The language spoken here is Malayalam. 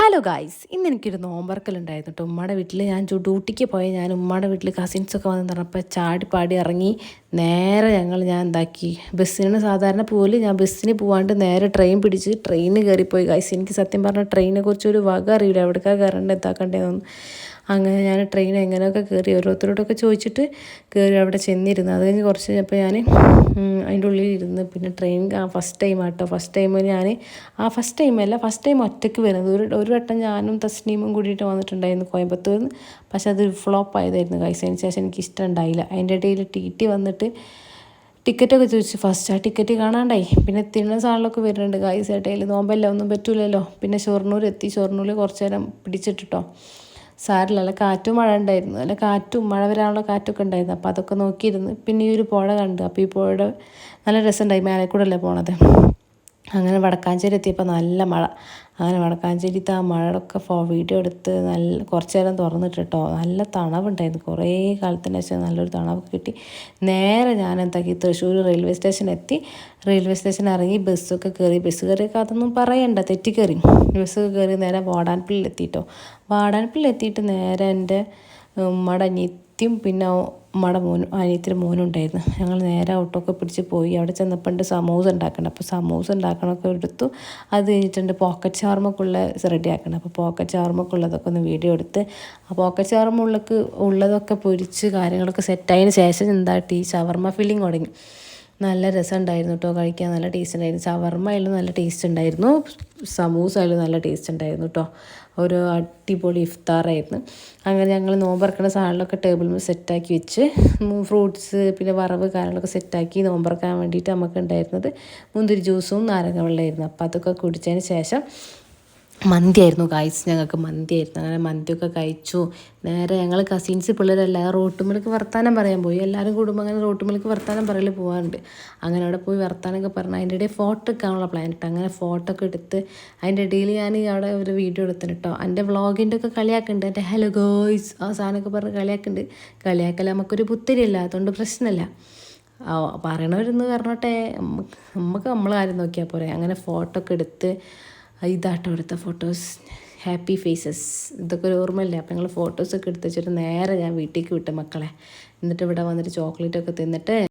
ഹലോ ഗായ്സ്, ഇന്ന് എനിക്കൊരു നോമ്പറക്കലുണ്ടായിരുന്നു കേട്ടോ. ഉമ്മയുടെ വീട്ടിൽ ഞാൻ ഡ്യൂട്ടിക്ക് പോയ ഞാൻ ഉമ്മയുടെ വീട്ടിൽ കസിൻസൊക്കെ വന്ന് പറഞ്ഞപ്പോൾ ചാടിപ്പാടി ഇറങ്ങി നേരെ ഞാൻ എന്താക്കി ബസ്സിന് സാധാരണ പോലും ഞാൻ ബസ്സിന് പോവാണ്ട് നേരെ ട്രെയിൻ പിടിച്ച് ട്രെയിന് കയറിപ്പോയി ഗായ്സ്. എനിക്ക് സത്യം പറഞ്ഞാൽ ട്രെയിനെ കുറിച്ച് ഒരു വക അറിയില്ല, എവിടേക്കാണ് കയറേണ്ടത് എന്താക്കേണ്ടതെന്നൊന്നും. അങ്ങനെ ഞാൻ ട്രെയിൻ എങ്ങനെയൊക്കെ കയറി ഓരോരുത്തരോടൊക്കെ ചോദിച്ചിട്ട് കയറി അവിടെ ചെന്നിരുന്നു. അത് കഴിഞ്ഞ് കുറച്ച് കഴിഞ്ഞപ്പോൾ ഞാൻ അതിൻ്റെ ഉള്ളിൽ ഇരുന്ന് പിന്നെ ട്രെയിൻ ഫസ്റ്റ് ടൈം ആട്ടോ. ഫസ്റ്റ് ടൈം ഒറ്റയ്ക്ക് വരുന്നത്. ഒരു വട്ടം ഞാനും തസ്നീമും കൂടിയിട്ട് വന്നിട്ടുണ്ടായിരുന്നു കോയമ്പത്തൂരിൽ. പക്ഷെ അത് ഫ്ലോപ്പ് ആയതായിരുന്നു ഗൈസ്. അതിന് ശേഷം എനിക്ക് ഇഷ്ടം ഉണ്ടായില്ല. അതിൻ്റെ ഇടയിൽ ടി വന്നിട്ട് ടിക്കറ്റൊക്കെ ചോദിച്ചു. ഫസ്റ്റ് ആ ടിക്കറ്റ് കാണാണ്ടായി. പിന്നെ തിന്ന സാധനങ്ങളൊക്കെ വരുന്നുണ്ട് ഗൈസ്. ഇടയിൽ നോമ്പല്ല ഒന്നും പറ്റൂലല്ലോ. പിന്നെ ഷൊർണൂരിൽ കുറച്ച് നേരം പിടിച്ചിട്ടിട്ടോ. സാരില്ല, നല്ല കാറ്റും മഴ ഉണ്ടായിരുന്നു. നല്ല കാറ്റും മഴ വരാനുള്ള കാറ്റൊക്കെ ഉണ്ടായിരുന്നു. അപ്പോൾ അതൊക്കെ നോക്കിയിരുന്നു. പിന്നെ ഈ ഒരു പുഴ കണ്ടു. അപ്പോൾ ഈ പുഴയുടെ നല്ല രസമുണ്ടായി. മേലെ അല്ലേ പോണത്. അങ്ങനെ വടക്കാഞ്ചേരി എത്തിയപ്പോൾ നല്ല മഴ. അങ്ങനെ വടക്കാഞ്ചേരിത്തെ ആ മഴയൊക്കെ വീഡിയോ എടുത്ത് കുറച്ച് നേരം തുറന്നിട്ടിട്ടോ. നല്ല തണവുണ്ടായിരുന്നു. കുറേ കാലത്തിന് ശേഷം നല്ലൊരു തണവൊക്കെ കിട്ടി. നേരെ ഞാൻ എന്താക്കി തൃശ്ശൂർ റെയിൽവേ സ്റ്റേഷൻ എത്തി. റെയിൽവേ സ്റ്റേഷൻ ഇറങ്ങി ബസ്സൊക്കെ കയറിയൊക്കെ അതൊന്നും പറയണ്ട, തെറ്റിക്കയറി. ബസ്സൊക്കെ കയറി നേരെ വാടാൻപള്ളിയിലെത്തിയിട്ടോ. വാടാൻപള്ളിയിലെത്തിയിട്ട് നേരെ എൻ്റെ ഉമ്മയുടെ അനിയത്തിയും പിന്നെ ഉമ്മയുടെ അനിയത്തിൻ്റെ മോനും ഉണ്ടായിരുന്നു. ഞങ്ങൾ നേരെ ഓട്ടോക്കെ പിടിച്ച് പോയി. അവിടെ ചെന്നപ്പോൾ സമൂസ ഉണ്ടാക്കണം. അപ്പോൾ സമൂസ ഉണ്ടാക്കണമൊക്കെ എടുത്തു. അത് കഴിഞ്ഞിട്ടുണ്ട് പോക്കറ്റ് ഷവർമ്മക്കുള്ള റെഡി ആക്കണം. അപ്പോൾ പോക്കറ്റ് ഷവർമ്മക്കുള്ളതൊക്കെ ഒന്ന് വീഡിയോ എടുത്ത് ആ പോക്കറ്റ് ഷവർമ്മ ഉള്ളതൊക്കെ പൊരിച്ച് കാര്യങ്ങളൊക്കെ സെറ്റായതിന് ശേഷം എന്താട്ടി ഷവർമ്മ ഫില്ലിങ് തുടങ്ങി. നല്ല രസം ഉണ്ടായിരുന്നു കേട്ടോ. കഴിക്കാൻ നല്ല ടേസ്റ്റ് ഉണ്ടായിരുന്നു. ഷവർമ്മ ആയാലും നല്ല ടേസ്റ്റ് ഉണ്ടായിരുന്നു, സമൂസ ആയാലും നല്ല ടേസ്റ്റ് ഉണ്ടായിരുന്നു കേട്ടോ. ഒരു അടിപൊളി ഇഫ്താറായിരുന്നു. അങ്ങനെ ഞങ്ങൾ നോമ്പറക്കുന്ന സാധനങ്ങളൊക്കെ ടേബിളിൽ സെറ്റാക്കി വെച്ച് ഫ്രൂട്ട്സ് പിന്നെ വറവ് കാര്യങ്ങളൊക്കെ സെറ്റാക്കി നോമ്പറക്കാൻ വേണ്ടിയിട്ട് നമുക്ക് ഉണ്ടായിരുന്നത് മുന്തിരി ജ്യൂസും നാരങ്ങ വെള്ളമായിരുന്നു. അപ്പോൾ അതൊക്കെ കുടിച്ചതിന് ശേഷം മന്തിയായിരുന്നു ഗായ്സ്. ഞങ്ങൾക്ക് മന്തിയായിരുന്നു. അങ്ങനെ മന്തിയൊക്കെ കഴിച്ചു. നേരെ ഞങ്ങൾ കസിൻസ് പിള്ളേരെല്ലാം റോട്ടുമ്മലേക്ക് വർത്താനം പറയാൻ പോയി. എല്ലാവരും കൂടുമ്പോൾ അങ്ങനെ റോട്ടുമ്മലേക്ക് വർത്താനം പറയൽ പോകാറുണ്ട്. അങ്ങനെ അവിടെ പോയി വർത്താനമൊക്കെ പറഞ്ഞ് അതിൻ്റെ ഇടയിൽ ഫോട്ടോ എടുക്കാനുള്ള പ്ലാൻ ഇട്ടോ. അങ്ങനെ ഫോട്ടോ ഒക്കെ എടുത്ത് അതിൻ്റെ ഇടയിൽ ഞാൻ അവിടെ ഒരു വീഡിയോ എടുത്തിട്ട് കേട്ടോ. എൻ്റെ വ്ളോഗിൻ്റെ ഒക്കെ കളിയാക്കുന്നുണ്ട്. എൻ്റെ ഹലോ ഗോയ്സ് ആ സാധനമൊക്കെ പറഞ്ഞ് കളിയാക്കുന്നുണ്ട്. കളിയാക്കൽ നമുക്കൊരു പുത്തിരിയല്ല, അതുകൊണ്ട് പ്രശ്നമില്ല. പറയണവരൊന്ന് പറഞ്ഞോട്ടെ, നമുക്ക് നമ്മളെ കാര്യം നോക്കിയാൽ പോരെ. അങ്ങനെ ഫോട്ടോ ഒക്കെ എടുത്ത് ഇതാട്ടോ എടുത്ത ഫോട്ടോസ്, ഹാപ്പി ഫേസസ്, ഇതൊക്കെ ഒരു ഓർമ്മയില്ല. അപ്പോൾ ഞങ്ങൾ ഫോട്ടോസൊക്കെ എടുത്ത് വെച്ചിട്ട് നേരെ ഞാൻ വീട്ടിലേക്ക് വിട്ടു മക്കളെ. എന്നിട്ട് ഇവിടെ വന്നിട്ട് ചോക്ലേറ്റൊക്കെ തിന്നിട്ട്